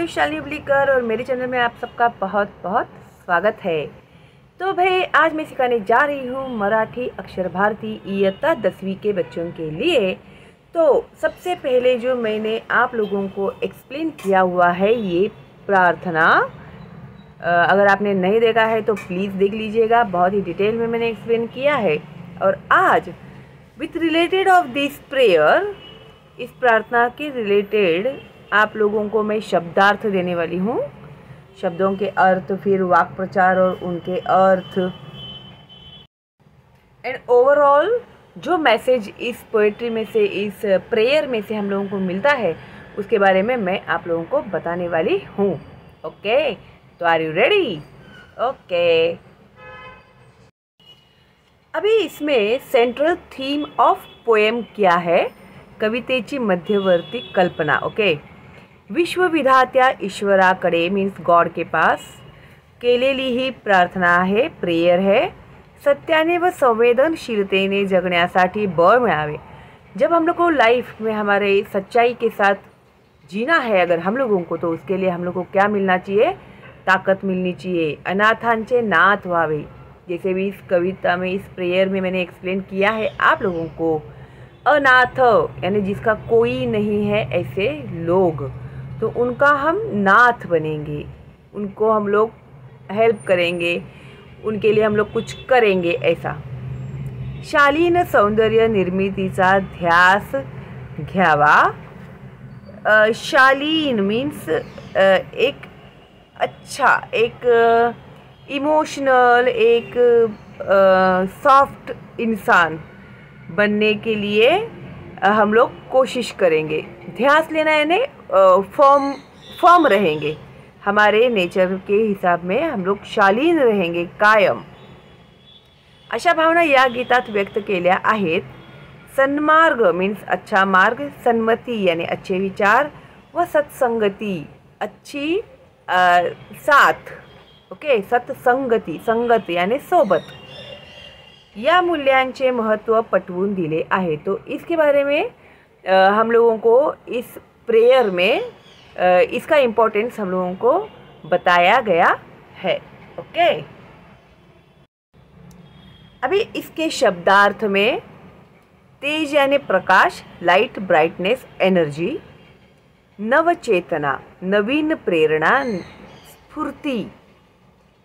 आयुष शालिनी उबलीकर और मेरे चैनल में आप सबका बहुत बहुत स्वागत है। तो भाई आज मैं सिखाने जा रही हूँ मराठी अक्षर भारती इयत्ता 10वीं के बच्चों के लिए। तो सबसे पहले जो मैंने आप लोगों को एक्सप्लेन किया हुआ है ये प्रार्थना, अगर आपने नहीं देखा है तो प्लीज़ देख लीजिएगा, बहुत ही डिटेल में मैंने एक्सप्लेन किया है। और आज with related of this prayer, इस प्रार्थना के रिलेटेड आप लोगों को मैं शब्दार्थ देने वाली हूँ, शब्दों के अर्थ, फिर वाक् प्रचार और उनके अर्थ, एंड ओवरऑल जो मैसेज इस पोएट्री में से, इस प्रेयर में से हम लोगों को मिलता है उसके बारे में मैं आप लोगों को बताने वाली हूँ। ओके, तो आर यू रेडी? ओके, अभी इसमें सेंट्रल थीम ऑफ पोएम क्या है? कवितेची मध्यवर्ती कल्पना। ओके, विश्वविधात्या ईश्वराकडे मीन्स गॉड के पास केलेली ही प्रार्थना आहे, प्रेयर है। सत्याने व संवेदनशीलतेने जगण्यासाठी बळ मिळावे। जब हम लोग को लाइफ में हमारे सच्चाई के साथ जीना है अगर हम लोगों को, तो उसके लिए हम लोग को क्या मिलना चाहिए? ताकत मिलनी चाहिए। अनाथांचे नाथ व्हावे, जैसे भी इस कविता में, इस प्रेयर में मैंने एक्सप्लेन किया है आप लोगों को। अनाथ यानी जिसका कोई नहीं है, ऐसे लोग, तो उनका हम नाथ बनेंगे, उनको हम लोग हेल्प करेंगे, उनके लिए हम लोग कुछ करेंगे ऐसा। शालीन सौंदर्य निर्मितीचा ध्यास घ्यावा। शालीन मीन्स एक अच्छा, एक इमोशनल, एक सॉफ्ट इंसान बनने के लिए हम लोग कोशिश करेंगे। ध्यास लेना यानी फॉर्म रहेंगे, हमारे नेचर के हिसाब में हम लोग शालीन रहेंगे कायम, अशा भावना या गीतात व्यक्त केल्या आहेत। सन्मार्ग मीन्स अच्छा मार्ग, सन्मती यानी अच्छे विचार, व सत्संगती अच्छी साथ। ओके, सत्संगती, संगत यानी सोबत, या मूल्यांचे महत्त्व पटवून दिले आहे। तो इसके बारे में हम लोगों को इस प्रेयर में इसका इम्पोर्टेंस हम लोगों को बताया गया है। ओके, अभी इसके शब्दार्थ में तेज यानी प्रकाश, लाइट, ब्राइटनेस, एनर्जी, नवचेतना, नवीन प्रेरणा, स्फूर्ति,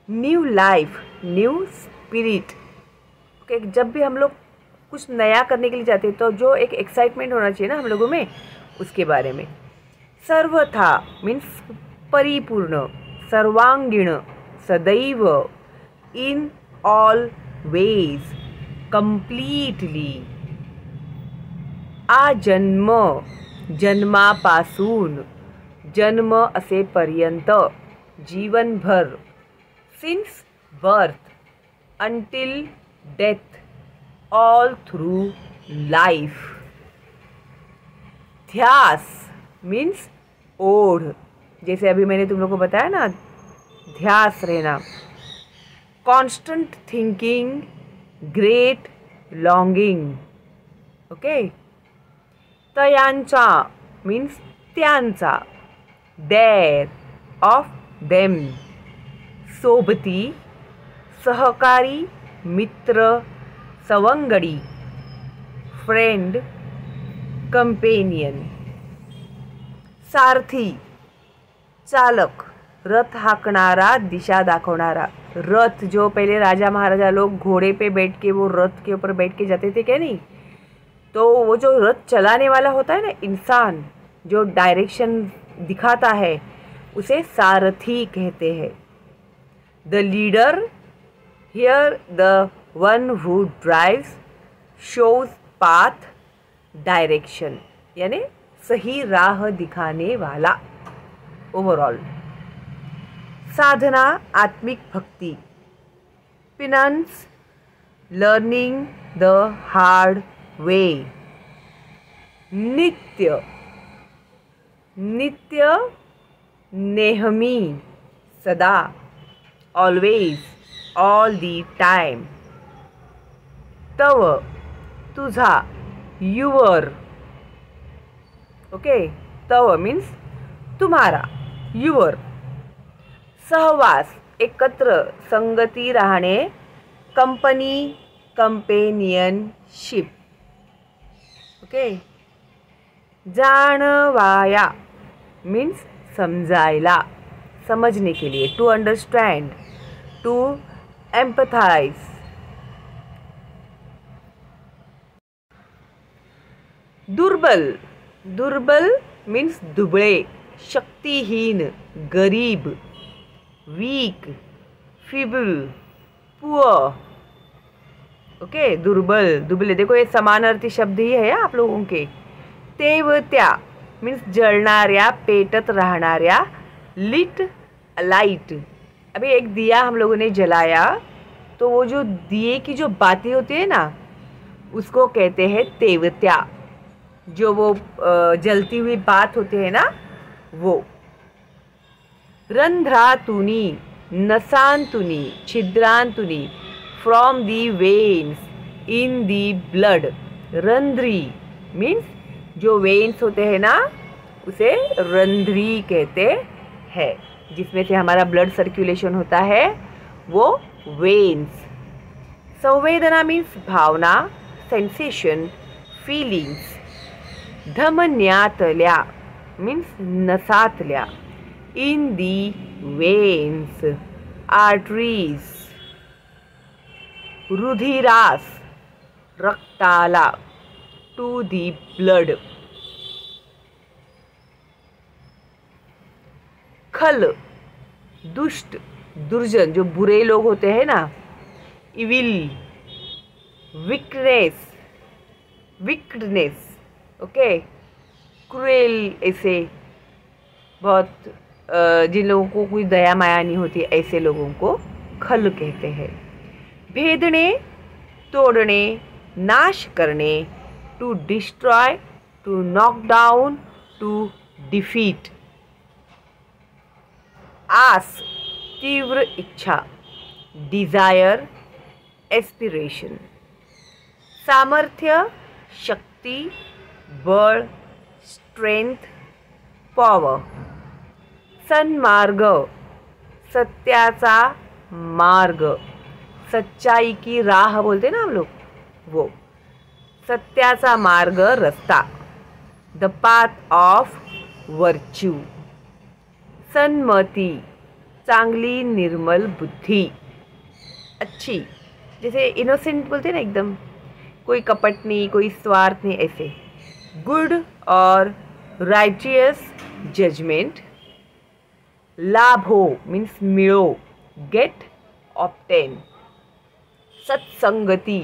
new life, new spirit. Okay, जब भी हम लोग कुछ नया करने के लिए जाते हैं तो जो एक एक्साइटमेंट होना चाहिए ना हम लोगों में, उसके बारे में। सर्वथा मीन्स परिपूर्ण, सर्वांगीण, सदैव, इन ऑल वेज, कंप्लीटली, आजन्म, जन्मापासून, जन्म असेपर्यंत, जीवनभर, since birth, until death, all through life. ध्यास मीन्स ओढ़, जैसे अभी मैंने तुम लोग को बताया ना, ध्यास रहना। Constant thinking, great longing. Okay, तयांचा मीन्स त्यांचा, देर, ऑफ देम, सोबती, सहकारी, मित्र, सवंगडी, फ्रेंड, कंपेनियन। सारथी, चालक, रथ हाकनारा, दिशा दाखवनारा। रथ, जो पहले राजा महाराजा लोग घोड़े पे बैठ के, वो रथ के ऊपर बैठ के जाते थे क्या नहीं, तो वो जो रथ चलाने वाला होता है ना इंसान, जो डायरेक्शन दिखाता है, उसे सारथी कहते हैं। The leader, here the one who drives, shows path, direction यानी सही राह दिखाने वाला। ओवरऑल साधना, आत्मिक भक्ति। पिनन्स, लर्निंग द हार्ड वे। नित्य, नित्य, नेहमी, सदा, ऑलवेज, ऑल दी टाइम। तव, तुझा, युअर। ओके, तव मीन्स तुम्हारा, युवर. सहवास, एकत्र, संगती राहणे, कंपनी, कंपेनियनशिप. ओके. जाणवाया मीन्स समझाइला, समझने के लिए, टू अंडरस्टैंड, टू एम्पथाइज. दुर्बल, दुर्बल मीन्स दुबळे, शक्तिहीन, गरीब, वीक, फीबल, पुअर. ओके. दुर्बल, दुबले, देखो ये समानार्थी शब्द ही है आप लोगों के. तेवत्या मीन्स जळणाऱ्या, पेटत राहणाऱ्या, लिट, लाइट. अभी एक दिया हम लोगों ने जलाया तो वो जो दिए की जो बाती होती है ना उसको कहते हैं तेवत्या. जो वो जलती हुई बात होती है ना वो. रंध्रातुनी, नसांतुनी, छिद्रांतुनी, from the veins, in the blood. रंध्री मीन्स जो वेन्स होते हैं ना उसे रंध्री कहते हैं, जिसमें से हमारा ब्लड सर्कुलेशन होता है वो वेन्स. संवेदना मीन्स भावना, सेंसेशन, फीलिंग्स. धमन्यातल्या मीन्स नसातल्या, इन दी वेन्स, आर्टरीज. रुधिरास, रक्ताला, टू दी ब्लड. खल, दुष्ट, दुर्जन, जो बुरे लोग होते हैं ना, evil. Weakness, wickedness. Okay. Cruel, ऐसे बहुत जिन लोगों को कोई दया माया नहीं होती ऐसे लोगों को खल कहते हैं. भेदने, तोड़ने, नाश करने, to destroy, to knock down, to defeat. आस, तीव्र इच्छा, डिजायर, एस्पिरेशन. सामर्थ्य, शक्ति, बळ, स्ट्रेंथ, पॉवर. सन्मार्ग, सत्याचा मार्ग, सच्चाई की राह बोलते ना हम लोग वो. सत्याचा मार्ग, रस्ता, the path of virtue. Sanmati, चांगली निर्मल बुद्धि, अच्छी, जैसे इनोसेंट बोलते हैं ना एकदम, कोई कपट नहीं, कोई स्वार्थ नहीं, ऐसे. गुड और राइटियस जजमेंट. लाभो मीन्स मिळो, गेट, ऑप्टेन. सत्संगती,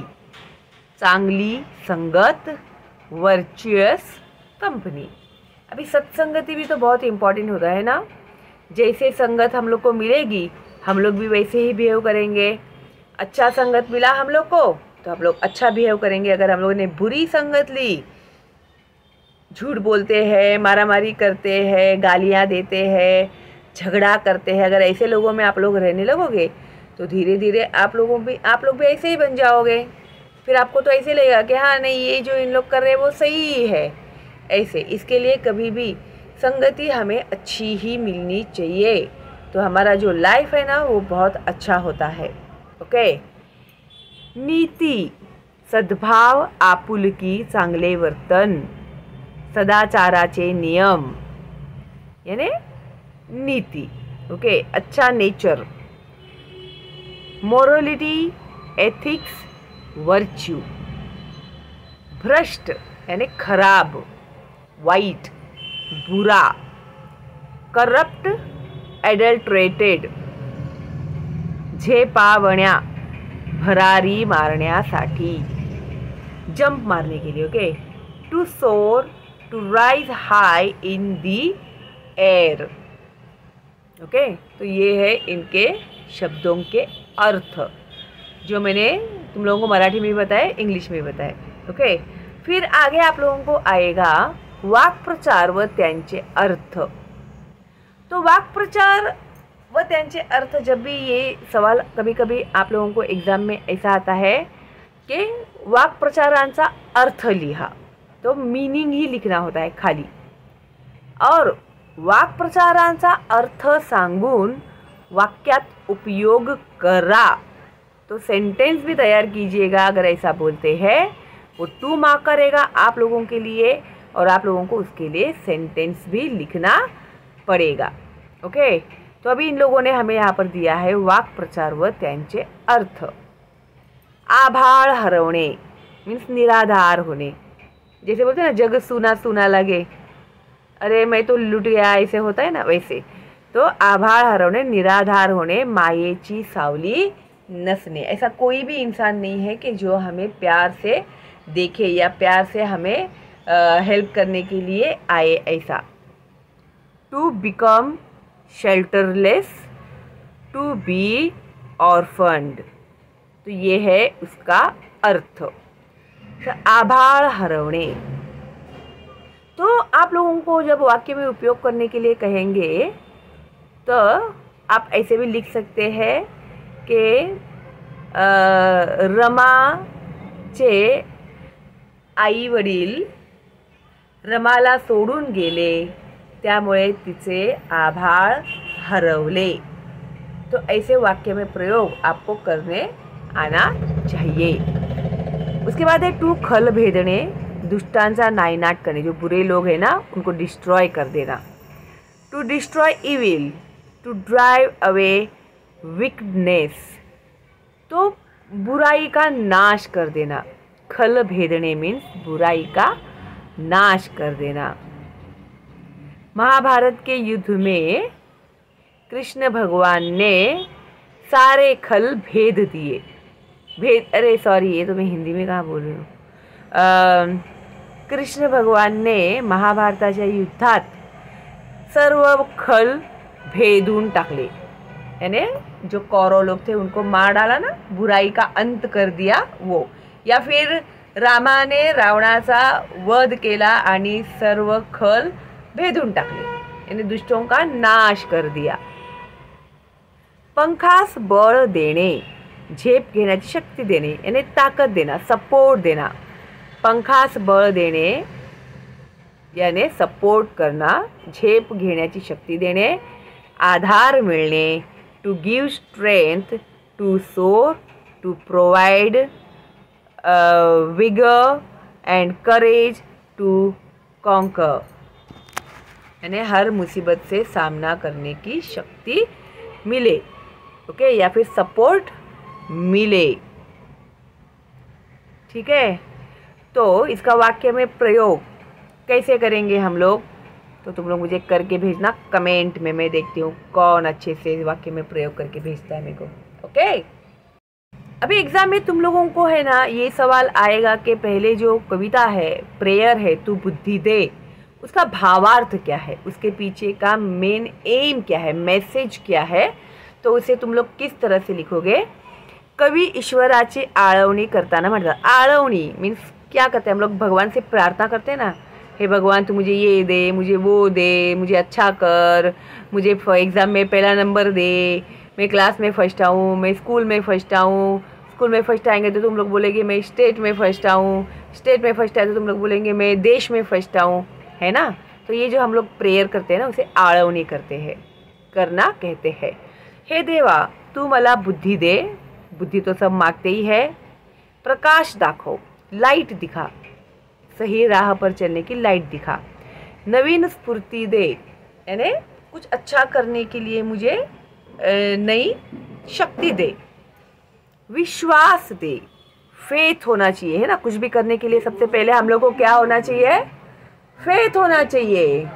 चांगली संगत, वर्चुअस कंपनी. अभी सत्संगति भी तो बहुत इम्पॉर्टेंट होता है ना. जैसे संगत हम लोग को मिलेगी हम लोग भी वैसे ही बिहेव करेंगे. अच्छा संगत मिला हम लोग को तो हम लोग अच्छा बिहेव करेंगे. अगर हम लोगों ने बुरी संगत ली, झूठ बोलते हैं, मारामारी करते हैं, गालियाँ देते हैं, झगड़ा करते हैं, अगर ऐसे लोगों में आप लोग रहने लगोगे तो धीरे धीरे आप लोग भी ऐसे ही बन जाओगे. फिर आपको तो ऐसे लगेगा कि हाँ नहीं ये जो इन लोग कर रहे हैं वो सही है. ऐसे इसके लिए कभी भी संगति हमें अच्छी ही मिलनी चाहिए तो हमारा जो लाइफ है ना वो बहुत अच्छा होता है. ओके. नीति, सद्भाव, आपुलकी, चांगले वर्तन, सदाचाराचे नियम यानी नीति. ओके. अच्छा नेचर. Morality, ethics, virtue. भ्रष्ट यानी खराब, वाइट, बुरा. करप्ट, एडल्ट्रेटेड, झेपावण्या, भरारी मारण्यासाठी, जंप मारने के लिए. Okay. To soar, to rise high in the air. Okay. तो ये है इनके शब्दों के अर्थ जो मैंने तुम लोगों को मराठी में भी बताया, इंग्लिश में भी बताया. ओके. फिर आगे आप लोगों को आएगा वाक्प्रचार व त्यांचे अर्थ. तो वाक्प्रचार व त्यांचे अर्थ, जब भी ये सवाल कभी कभी आप लोगों को एग्ज़ाम में ऐसा आता है कि वाक्प्रचारांचा अर्थ लिहा, तो मीनिंग ही लिखना होता है खाली. और वाक्प्रचारांचा अर्थ सांगून वाक्यात उपयोग करा। तो सेंटेंस भी तैयार कीजिएगा। अगर ऐसा बोलते हैं वो 2 मार्क करेगा आप लोगों के लिए, और आप लोगों को उसके लिए सेंटेंस भी लिखना पड़ेगा। ओके, तो अभी इन लोगों ने हमें यहाँ पर दिया है वाक्प्रचार व त्यांचे अर्थ। आभाळ हरवणे मीन्स निराधार होने। जैसे बोलते हैं ना, जग सुना सुना लगे, अरे मैं तो लुट गया, ऐसे होता है ना, वैसे। तो आभाळ हरवणे, निराधार होणे, मायेची सावली नसणे। ऐसा कोई भी इंसान नहीं है कि जो हमें प्यार से देखे या प्यार से हमें हेल्प करने के लिए आए, ऐसा। टू बिकम शेल्टरलेस, टू बी ऑर्फन्ड, तो ये है उसका अर्थ। तो आभाळ हरवणे, तो आप लोगों को जब वाक्य में उपयोग करने के लिए कहेंगे तो आप ऐसे भी लिख सकते हैं कि रमाचे आई वडील रमाला सोडून गेले, त्यामुळे तिचे आभाळ हरवले। तो ऐसे वाक्य में प्रयोग आपको करने आना चाहिए। उसके बाद है टू खल भेदने, दुष्टांचा नायनाट करने, जो बुरे लोग हैं ना उनको डिस्ट्रॉय कर देना। To destroy evil, to drive away weakness, तो बुराई का नाश कर देना। खल भेदने मीन्स बुराई का नाश कर देना। महाभारत के युद्ध में कृष्ण भगवान ने सारे खल भेद दिए। अरे सॉरी, ये तो मैं हिंदी में कहाँ बोल रही हूँ। कृष्ण भगवान ने महाभारताच्या युद्धात सर्व खल भेदून टाकले, यानी जो कौरव लोग थे उनको मार डाला ना, बुराई का अंत कर दिया वो। या फिर रामाने रावणाचा वध केला आणि सर्व खल भेदून टाकले, यानी दुष्टों का नाश कर दिया। पंखास बळ देणे, झेप घेण्याची शक्ती देणे, यानी ताकद देना, सपोर्ट देना। पंखास बळ देणे यानी सपोर्ट करना, झेप घेण्याची शक्ती देणे, आधार मिळणे, to give strength, to soar, to provide vigour and courage, to conquer, यानी हर मुसीबत से सामना करने की शक्ति मिले। ओके, या फिर सपोर्ट मिले। ठीक है, तो इसका वाक्य में प्रयोग कैसे करेंगे हम लोग, तो तुम लोग मुझे करके भेजना कमेंट में। मैं देखती हूँ कौन अच्छे से वाक्य में प्रयोग करके भेजता है मेरे को। ओके, अभी एग्जाम में तुम लोगों को है ना ये सवाल आएगा कि पहले जो कविता है, प्रेयर है, तू बुद्धि दे, उसका भावार्थ क्या है, उसके पीछे का मेन एम क्या है, मैसेज क्या है, तो उसे तुम लोग किस तरह से लिखोगे। कवि ईश्वराची आळवणी करताना म्हणतात। आळवणी मीन्स क्या करते हैं हम लोग, भगवान से प्रार्थना करते हैं ना, हे भगवान तू मुझे ये दे, मुझे वो दे, मुझे अच्छा कर, मुझे एग्ज़ाम में पहला नंबर दे, मैं क्लास में फर्स्ट आऊँ, मैं स्कूल में फर्स्ट आऊँ, स्कूल में फर्स्ट आएंगे तो तुम लोग बोलेंगे मैं स्टेट में फर्स्ट आऊँ, स्टेट में फर्स्ट आए तो तुम लोग बोलेंगे मैं देश में फर्स्ट आऊँ, है ना। तो ये जो हम लोग प्रेयर करते हैं ना उसे आळवणी करते हैं, करना कहते हैं। हे देवा तू मला बुद्धि दे, बुद्धि तो सब मांगते ही है। प्रकाश दाखव, लाइट दिखा, सही राह पर चलने की लाइट दिखा। नवीन स्फूर्ति दे, यानी कुछ अच्छा करने के लिए मुझे नई शक्ति दे। विश्वास दे, फेथ होना चाहिए, है ना। कुछ भी करने के लिए सबसे पहले हम लोग को क्या होना चाहिए, फेथ होना चाहिए।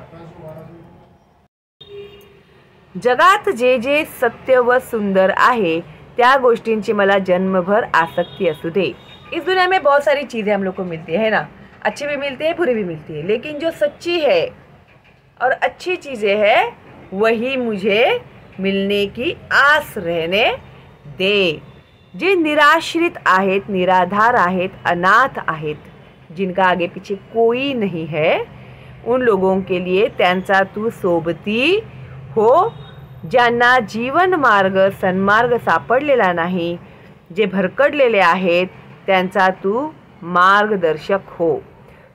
जगात जे जे सत्य व सुंदर आहे त्या गोष्टींची मला जन्मभर आसक्ति असू दे। इस दुनिया में बहुत सारी चीज़ें हम लोग को मिलती है ना, अच्छी भी मिलती है, बुरी भी मिलती है, लेकिन जो सच्ची है और अच्छी चीज़ें हैं वही मुझे मिलने की आस रहने दे। जे निराश्रित आहेत, निराधार आहेत, अनाथ आहेत, जिनका आगे पीछे कोई नहीं है, उन लोगों के लिए त्यांचा तू सोबती हो। ज्यांना जीवन मार्ग सन्मार्ग सापडलेला नाही, जे भरकटलेले आहेत, त्यांचा तू मार्गदर्शक हो।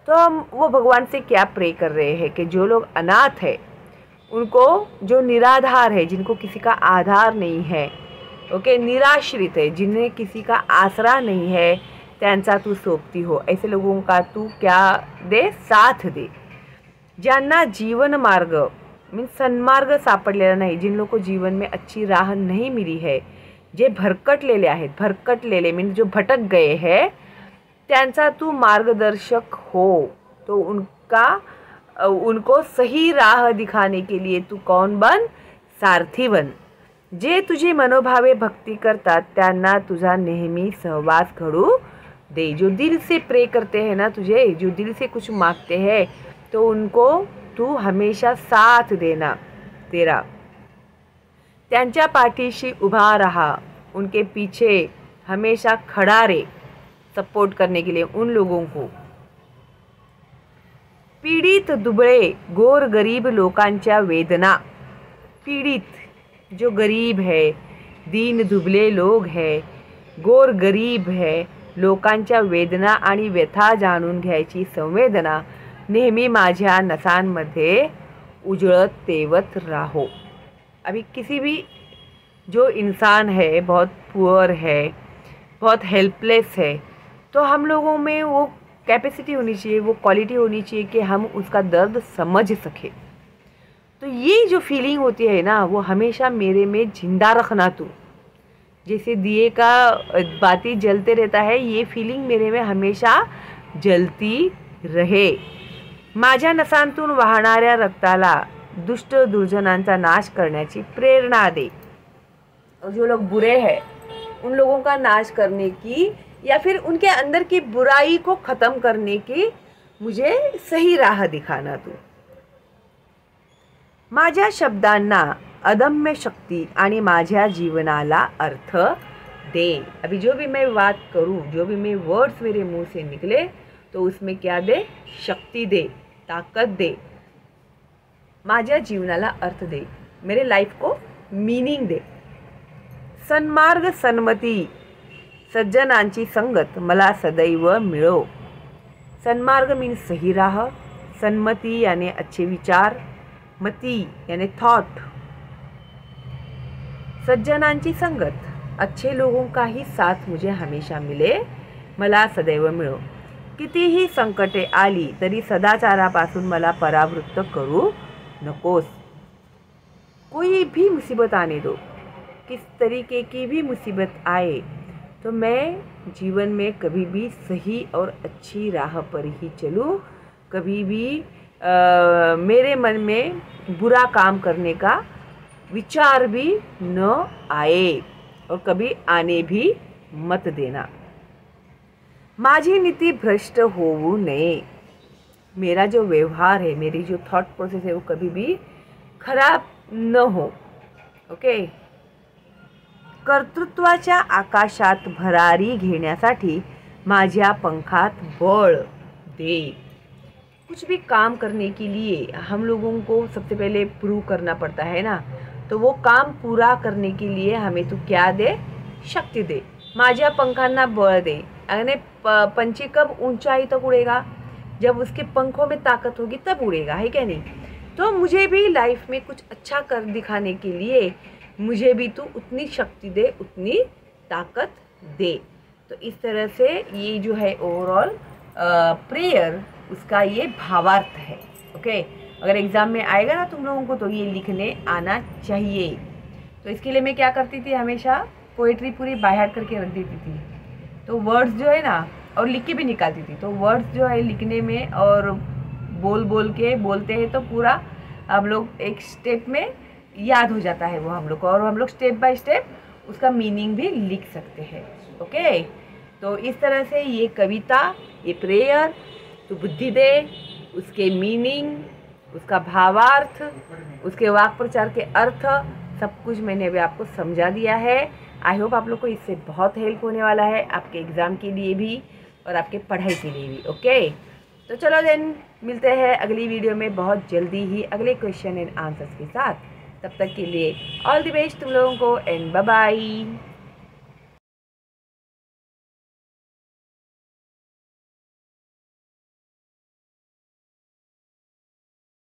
तो हम वो भगवान से क्या प्रे कर रहे हैं कि जो लोग अनाथ है उनको जो निराधार है, जिनको किसी का आधार नहीं है, ओके, निराश्रित है, जिन्हें किसी का आसरा नहीं है, त्यांचा तू सोबती हो, ऐसे लोगों का तू क्या दे, साथ दे. ज्यांना जीवन मार्ग मीन्स सन्मार्ग सापडलेला नाही, जिन लोगों को जीवन में अच्छी राह नहीं मिली है, जे भरकटलेले आहेत, भरकटलेले मीन्स जो भटक गए हैं, त्यांचा तू मार्गदर्शक हो. तो उनको सही राह दिखाने के लिए तू कौन बन, सारथी बन. जे तुझी मनोभावे भक्ती करतात त्यांना तुझा नेहमी सहवास घडू दे. जो दिल से प्रे करते हैं ना तुझे, जो दिल से कुछ मांगते हैं, तो उनको तू हमेशा साथ देना तेरा. त्यांच्या पाठीशी उभा रहा, उनके पीछे हमेशा खड़ा रहे, सपोर्ट करने के लिए उन लोगों को. पीडित दुबळे गोर गरीब लोकांच्या वेदना. पीडित जो गरीब है, दीन दुबले लोग है, गोर गरीब है, लोकांच्या वेदना आणि व्यथा जाणून घ्यायची संवेदना नेहमी माझ्या नसांमध्ये उजळत तेवत राहो. अभी किसी भी जो इंसान है, बहुत पुअर है, बहुत हेल्पलेस है, तो हम लोगों में वो कैपेसिटी होनी चाहिए, वो क्वालिटी होनी चाहिए कि हम उसका दर्द समझ सके. तो ये जो फीलिंग होती है ना, वो हमेशा मेरे में जिंदा रखना तू. जैसे दिए का बाती जलते रहता है, ये फीलिंग मेरे में हमेशा जलती रहे. माझ्या नसांतून वाहणाऱ्या रक्ताला दुष्ट दुर्जनांचा नाश करण्याची प्रेरणा दे. और जो लोग बुरे हैं, उन लोगों का नाश करने की या फिर उनके अंदर की बुराई को ख़त्म करने की मुझे सही राह दिखाना तू. माझ्या शब्दांना अदम्य शक्ति आणि माझ्या जीवनाला अर्थ दे. अभी जो भी मैं बात करूँ, जो भी मैं वर्ड्स मेरे मुंह से निकले, तो उसमें क्या दे, शक्ति दे, ताकत दे, माझ्या जीवनाला अर्थ दे, मेरे लाइफ को मीनिंग दे. सन्मार्ग सन्मती सज्जनांची संगत मला सदैव मिळो. सन्मार्ग मीन्स सही राह, सन्मति यानी अच्छे विचार, मती यानी थॉट, सज्जनांची संगत, अच्छे लोगों का ही साथ मुझे हमेशा मिले, मला सदैव मिळो. कितीही संकटे आली तरी सदाचारापासून मला परावृत्त करू नकोस. कोई भी मुसीबत आने दो, किस तरीके की भी मुसीबत आए, तो मैं जीवन में कभी भी सही और अच्छी राह पर ही चलूँ. कभी भी मेरे मन में बुरा काम करने का विचार भी न आए और कभी आने भी मत देना. माझी नीति भ्रष्ट होवू नये. मेरा जो व्यवहार है, मेरी जो थॉट प्रोसेस है, वो कभी भी खराब न हो. ओके. कर्तृत्वाच्या आकाशात भरारी घेण्यासाठी माझ्या पंखात बळ दे. कुछ भी काम करने के लिए हम लोगों को सबसे पहले प्रूव करना पड़ता है ना, तो वो काम पूरा करने के लिए हमें तो क्या दे, शक्ति दे. माझ्या पंखांना बळ दे. यानी पंछी कब ऊंचाई तक उड़ेगा, जब उसके पंखों में ताकत होगी तब उड़ेगा, है क्या नहीं. तो मुझे भी लाइफ में कुछ अच्छा कर दिखाने के लिए मुझे भी तू उतनी शक्ति दे, उतनी ताकत दे. तो इस तरह से ये जो है ओवरऑल प्रेयर, उसका ये भावार्थ है. ओके. अगर एग्ज़ाम में आएगा ना तुम लोगों को, तो ये लिखने आना चाहिए. तो इसके लिए मैं क्या करती थी, हमेशा पोइट्री पूरी बाय हार्ट करके रख देती थी. तो वर्ड्स जो है ना, और लिख के भी निकालती थी. तो वर्ड्स जो है लिखने में और बोल के बोलते हैं, तो पूरा हम लोग एक स्टेप में याद हो जाता है वो हम लोग को, और हम लोग स्टेप बाय स्टेप उसका मीनिंग भी लिख सकते हैं. ओके. तो इस तरह से ये कविता, ये प्रेयर, तो बुद्धि दे, उसके मीनिंग, उसका भावार्थ, उसके वाक् प्रचार के अर्थ, सब कुछ मैंने अभी आपको समझा दिया है. आई होप आप लोग को इससे बहुत हेल्प होने वाला है, आपके एग्ज़ाम के लिए भी और आपके पढ़ाई के लिए भी. ओके. तो चलो देन, मिलते हैं अगली वीडियो में बहुत जल्दी ही अगले क्वेश्चन एंड आंसर्स के साथ. तब तक के लिए ऑल द बेस्ट तुम लोगों को, एंड बाय बाय.